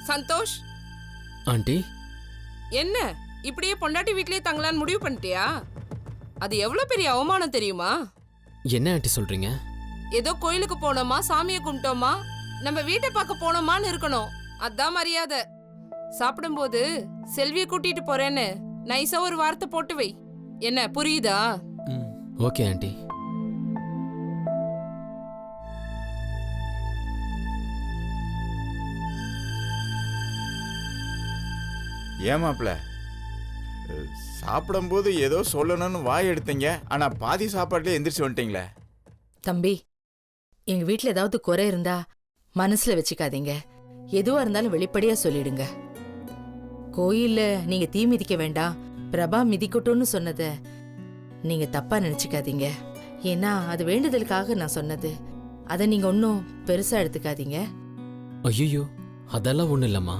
Santhosh. Aunty, என்ன இப்படியே பொண்டாட்டி வீட்லயே தங்கலான்னு முடிவு பண்ணிட்டியா? அது எவ்வளவு பெரிய அவமானம் தெரியுமா? என்ன ஆண்டி சொல்றீங்க? ஏதோ கோயிலுக்கு போனோமா, சாமியை கும்பிட்டோமா, நம்ம வீட்டை பார்க்க போனோமான்னு இருக்கணும். அதான் மரியாதை. சாப்பிடும்போது செல்வியை கூட்டிட்டு போறேன்னு நைஸா ஒரு வார்த்தை போட்டு வை. என்ன புரியுதா? Okay aunty. ஏமாப்ல, சாப்பிடும்போது ஏதோ சொல்லணும்னு வாய் எடுத்தீங்க, ஆனா பாதி சாப்பாட்டுல எந்திரிச்சு வந்துட்டீங்களே. தம்பி, எங்க வீட்ல ஏதாவது குறை இருந்தா மனசுல வச்சுக்காதீங்க. எதுவா இருந்தாலும் வெளிப்படையா சொல்லிடுங்க. கோயில்ல நீங்க தீ மிதிக்க வேண்டாம், பிரபா மிதிக்கட்டும்னு சொன்னத நீங்க தப்பா நினைச்சுக்காதீங்க. ஏன்னா அது வேண்டுதலுக்காக நான் சொன்னது. அதை நீங்க ஒன்னும் பெருசா எடுத்துக்காதீங்க. ஐயோ, அதெல்லாம் ஒண்ணும் இல்லம்மா.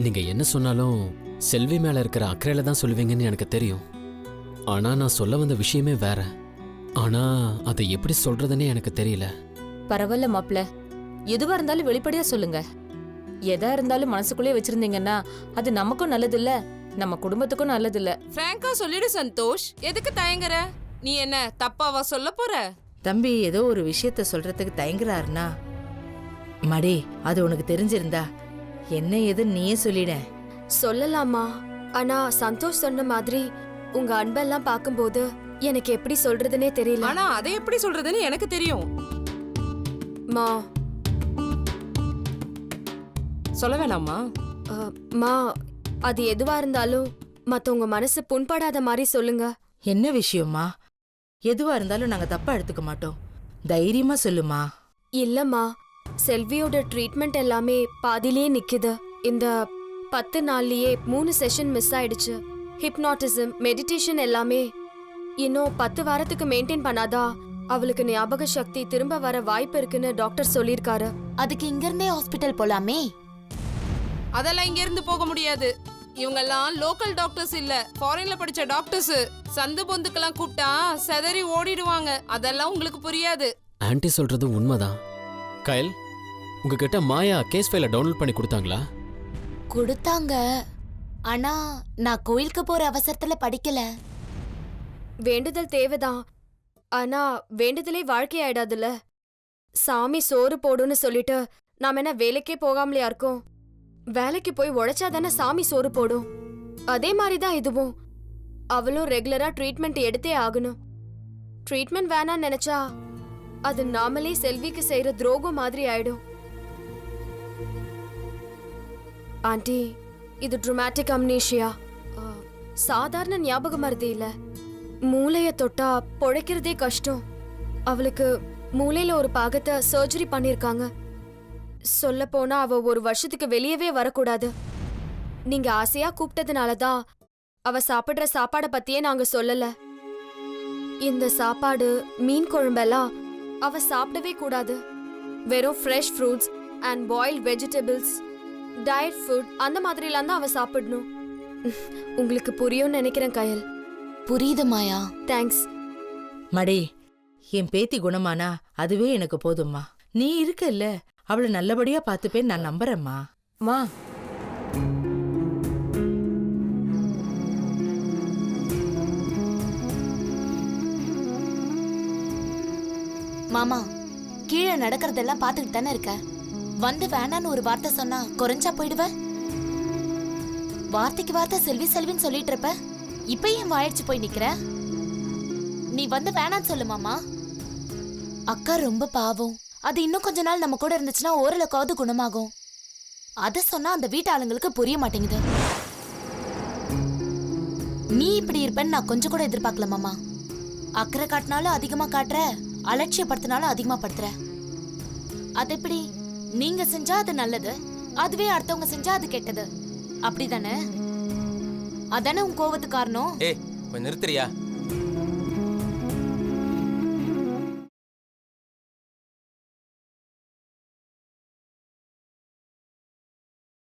நீங்க என்ன சொன்னாலும் செல்வி மேல இருக்கிற அக்கறையில தான் சொல்லுவீங்கன்னு எனக்கு தெரியும். ஆனா நான் சொல்ல வந்த விஷயமே வேற. ஆனா அதை எப்படி சொல்றதுன்னே எனக்கு தெரியல. பரவாயில்ல மாப்ள, எதுவா இருந்தாலும் வெளிப்படையா சொல்லுங்க. எதா இருந்தாலும் மனசுக்குள்ளே வச்சிருந்தீங்கன்னா அது நமக்கும் நல்லது இல்ல, நம்ம குடும்பத்துக்கும் நல்லது இல்ல. பிராங்கா சொல்லிடு சந்தோஷ். எதுக்கு தயங்குற? நீ என்ன தப்பாவா சொல்ல போற? தம்பி ஏதோ ஒரு விஷயத்த சொல்றதுக்கு தயங்குறாருனா மடி, அது உனக்கு தெரிஞ்சிருந்தா என்ன ஏதுன்னு நீயே சொல்லிட. சொல்லலாமா? ஆனா சந்தோஷ் சொன்ன மாதிரி உங்க அன்பெல்லாம் பார்க்கும்போது எனக்கு எப்படி சொல்றதுனே தெரியல. ஆனா அதை எப்படி சொல்றதுன்னு எனக்கு தெரியும். மா, சொல்ல வேணாமா? மா, அது எதுவா இருந்தாலும் மத்தவங்க மனசு புண்படாத மாதிரி சொல்லுங்க. என்ன விஷயமா? எதுவா இருந்தாலும் நாங்க தப்பா எடுத்துக்க மாட்டோம். தைரியமா சொல்லுமா. இல்லம்மா, செல்வியோட ட்ரீட்மெண்ட் எல்லாமே பாதியிலே நிக்குது. இந்த 10 நாள்லயே 3 செஷன் மிஸ் ஆயிடுச்சு. ஹிப்னாட்டிசம், மெடிடேஷன் எல்லாமே இன்னும் 10 வாரத்துக்கு மெயின்டைன் பண்ணாதா அவளுக்கு ஞாபக சக்தி திரும்ப வர வாய்ப்பு இருக்குன்னு டாக்டர் சொல்லிருக்காரு. அதுக்கு இங்க இருந்தே ஹாஸ்பிடல் போலாமே. அதெல்லாம் இங்க இருந்து போக முடியாது. இவங்கெல்லாம் லோக்கல் டாக்டர்ஸ் இல்ல, ஃபாரின்ல படிச்ச டாக்டர்ஸ். சந்து பொந்துக்கெல்லாம் கூப்பிட்டா செதறி ஓடிடுவாங்க. அதெல்லாம் உங்களுக்கு புரியாது. ஆன்ட்டி சொல்றது உண்மைதான். கயல், உங்ககிட்ட மாயா கேஸ் ஃபைலை டவுன்லோட் பண்ணி கொடுத்தாங்களா? கொடுத்தாங்க. ஆனா நான் கோயிலுக்கு போற அவசரத்துல படிக்கல. வேண்டுதல் தேவைதான், ஆனா வேண்டுதலே வாழ்க்கை ஆயிடாதுல்ல. சாமி சோறு போடுன்னு சொல்லிட்டு நாம என்ன வேலைக்கே போகாமலையா இருக்கோம்? வேலைக்கு போய் உழைச்சாதானே சாமி சோறு போடும். அதே மாதிரிதான் இதுவும். அவளும் ரெகுலரா ட்ரீட்மெண்ட் எடுத்தே ஆகணும். ட்ரீட்மெண்ட் வேணான்னு நினைச்சா அது நாமளே செல்விக்கு செய்யற துரோகம் மாதிரி ஆயிடும். ஆண்டி, இது ட்ரமாட்டிக் அம்னீஷியா, சாதாரண ஞாபக மறதி இல்ல. மூளைய தொட்டா பொழைக்கிறதே கஷ்டம். அவளுக்கு மூளையில ஒரு பாகத்தை சர்ஜரி பண்ணிருக்காங்க. சொல்ல போனா அவ 1 வருஷத்துக்கு வெளியவே வரக்கூடாது. நீங்க ஆசையா கூப்பிட்டதுனாலதான் அவ சாப்பிடுற சாப்பாட பத்தியே நாங்க சொல்லல. இந்த சாப்பாடு, மீன் குழம்பெல்லாம் அவ சாப்பிடவே கூடாது. வெறும் fresh fruits and boiled vegetables, diet food அந்த மாதிரிலாம் தான் அவ சாப்பிடணும். உங்களுக்கு புரியும்னு நினைக்கிறேன் கயல். புரியுது மாயா. தேங்க்ஸ். மடி, என் பேத்தி குணமானா அதுவே எனக்கு போதும்மா. நீ இருக்கல்ல, அவளை நல்லபடியா பார்த்துப்பேன்னு நான் நம்புறேம்மா. மா, மாமா, கீழே நடக்கிறதெல்லாம் பாத்துக்கிட்டு தானே இருக்க. வந்து வேணான்னு ஒரு வார்த்தை சொன்னா குறைஞ்சா போயிடுவ. வார்த்தைக்கு வார்த்தை செல்வி செல்வின்னு சொல்லிட்டு இருப்ப. இப்ப ஏன் வாயிடுச்சு போய் நிக்கிற? நீ வந்து வேணான்னு சொல்லு மாமா. அக்கா ரொம்ப பாவம். அது இன்னும் கொஞ்ச நாள் நம்ம கூட இருந்துச்சுன்னா ஓரளவுக்காவது குணமாகும். அத சொன்னா அந்த வீட்டு ஆளுங்களுக்கு புரிய மாட்டேங்குது. நீ இப்படி இருப்பேன்னு நான் கொஞ்சம் கூட எதிர்பார்க்கல மாமா. அக்கறை காட்டினாலும் அதிகமா காட்டுற, அலட்சியப்படுத்தினாலும் அதிகமா படுத்துற. அது எப்படி? நீங்க செஞ்சா அது நல்லது, அதுவே அடுத்தவங்க செஞ்சா அது கெட்டது, அப்படிதானே? அதானே உன் கோவத்துக்கு காரணம். ஏய், கொஞ்சம் நிறுத்துறியா?